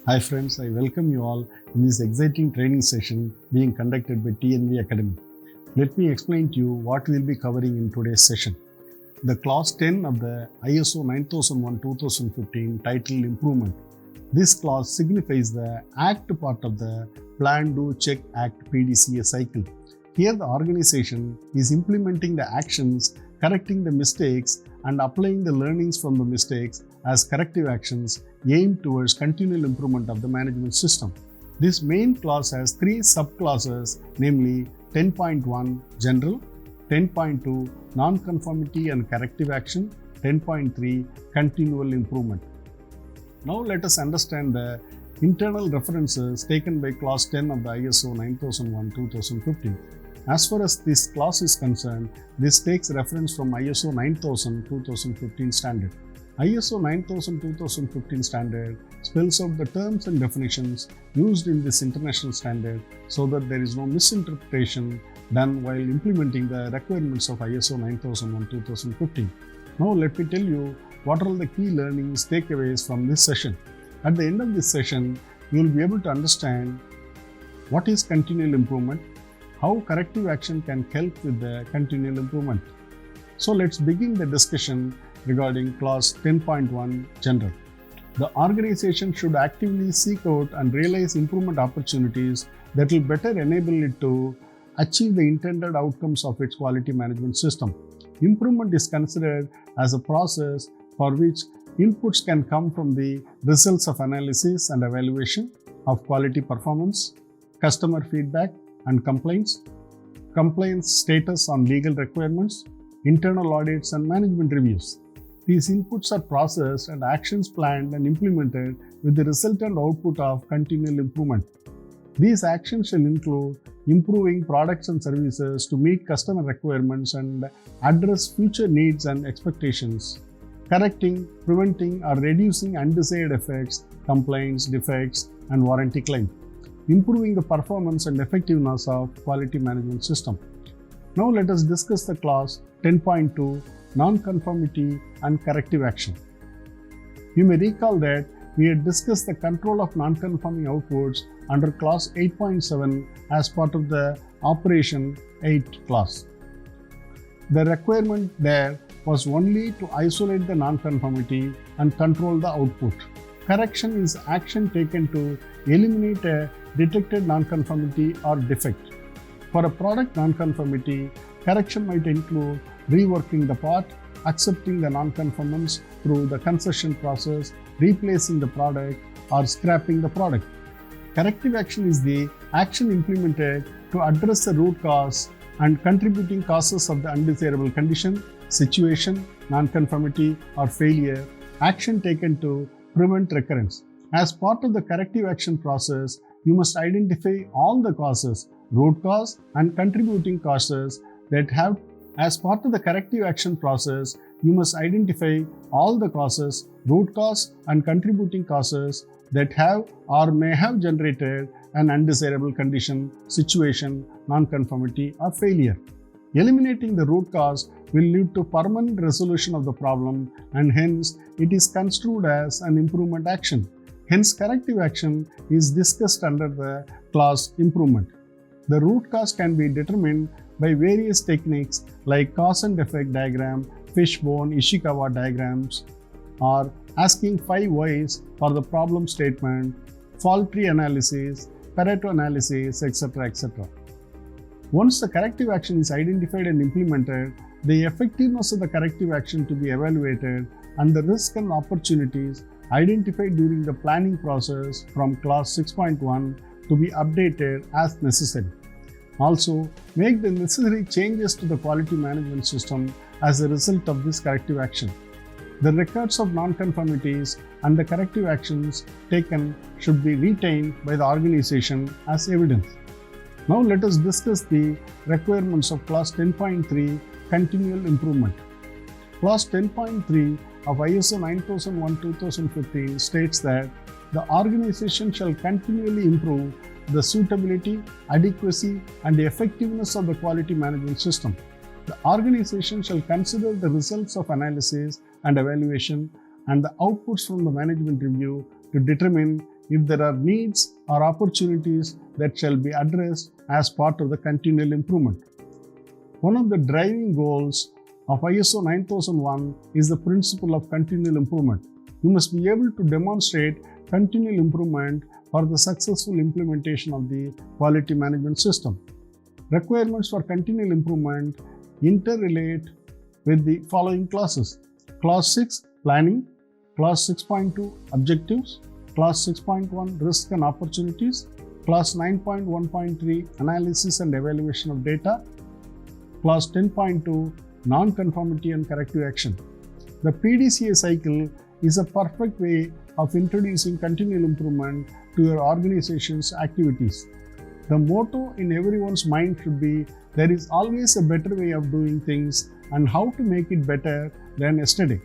Hi friends, I welcome you all in this exciting training session being conducted by TNV Academy. Let me explain to you what we will be covering in today's session. The clause 10 of the ISO 9001-2015 titled Improvement. This clause signifies the ACT part of the Plan, Do, Check, Act PDCA cycle. Here the organization is implementing the actions, correcting the mistakes and applying the learnings from the mistakes as corrective actions aimed towards continual improvement of the management system. This main clause has three subclauses, namely 10.1 General, 10.2 Non-conformity and corrective action, 10.3 Continual improvement. Now let us understand the internal references taken by clause 10 of the ISO 9001-2015. As far as this clause is concerned, this takes reference from ISO 9000-2015 standard. ISO 9000-2015 standard spells out the terms and definitions used in this international standard so that there is no misinterpretation done while implementing the requirements of ISO 9001-2015. Now let me tell you what are the key learnings takeaways from this session. At the end of this session, you will be able to understand what is continual improvement, how corrective action can help with the continual improvement. So let's begin the discussion regarding clause 10.1 General. The organization should actively seek out and realize improvement opportunities that will better enable it to achieve the intended outcomes of its quality management system. Improvement is considered as a process for which inputs can come from the results of analysis and evaluation of quality performance, customer feedback and complaints status on legal requirements, internal audits and management reviews. These inputs are processed and actions planned and implemented with the resultant output of continual improvement. These actions shall include improving products and services to meet customer requirements and address future needs and expectations, correcting, preventing or reducing undesired effects, complaints, defects and warranty claims, improving the performance and effectiveness of quality management system. Now let us discuss the clause 10.2 Non-conformity and corrective action. You may recall that we had discussed the control of non-conforming outputs under clause 8.7 as part of the Operation 8 clause. The requirement there was only to isolate the non-conformity and control the output. Correction is action taken to eliminate a detected non-conformity or defect. For a product non-conformity, correction might include reworking the part, accepting the non-conformance through the concession process, replacing the product, or scrapping the product. Corrective action is the action implemented to address the root cause and contributing causes of the undesirable condition, situation, non-conformity, or failure, action taken to prevent recurrence. As part of the corrective action process, you must identify all the causes, root cause and contributing causes that have. As part of the corrective action process, you must identify all the causes, root cause and contributing causes that have or may have generated an undesirable condition, situation, non-conformity or failure. Eliminating the root cause will lead to permanent resolution of the problem and hence it is construed as an improvement action. Hence corrective action is discussed under the clause improvement. The root cause can be determined by various techniques like cause and effect diagram, fishbone, Ishikawa diagrams, or asking 5 whys for the problem statement, fault tree analysis, Pareto analysis, etc. etc. Once the corrective action is identified and implemented, the effectiveness of the corrective action to be evaluated and the risks and opportunities identified during the planning process from clause 6.1 to be updated as necessary. Also, make the necessary changes to the quality management system as a result of this corrective action. The records of non-conformities and the corrective actions taken should be retained by the organization as evidence. Now let us discuss the requirements of clause 10.3 Continual improvement. Clause 10.3 of ISO 9001-2015 states that the organization shall continually improve the suitability, adequacy, and the effectiveness of the quality management system. The organization shall consider the results of analysis and evaluation and the outputs from the management review to determine if there are needs or opportunities that shall be addressed as part of the continual improvement. One of the driving goals of ISO 9001 is the principle of continual improvement. You must be able to demonstrate continual improvement for the successful implementation of the quality management system. Requirements for continual improvement interrelate with the following clauses. Clause 6, planning. Clause 6.2, objectives. Clause 6.1, risk and opportunities. Clause 9.1.3, analysis and evaluation of data. Clause 10.2, non-conformity and corrective action. The PDCA cycle is a perfect way of introducing continual improvement to your organization's activities. The motto in everyone's mind should be, there is always a better way of doing things and how to make it better than yesterday.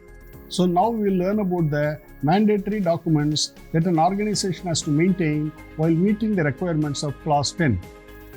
So now we will learn about the mandatory documents that an organization has to maintain while meeting the requirements of Clause 10.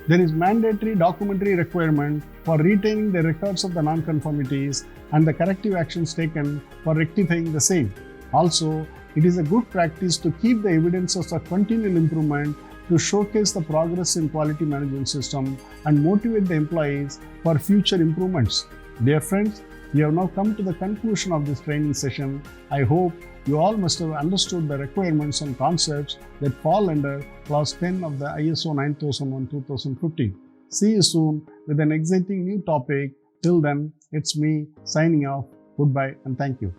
There is mandatory documentary requirement for retaining the records of the non-conformities and the corrective actions taken for rectifying the same. Also, it is a good practice to keep the evidences of continual improvement to showcase the progress in quality management system and motivate the employees for future improvements. Dear friends, we have now come to the conclusion of this training session. I hope you all must have understood the requirements and concepts that fall under Clause 10 of the ISO 9001-2015. See you soon with an exciting new topic. Till then, it's me signing off. Goodbye and thank you.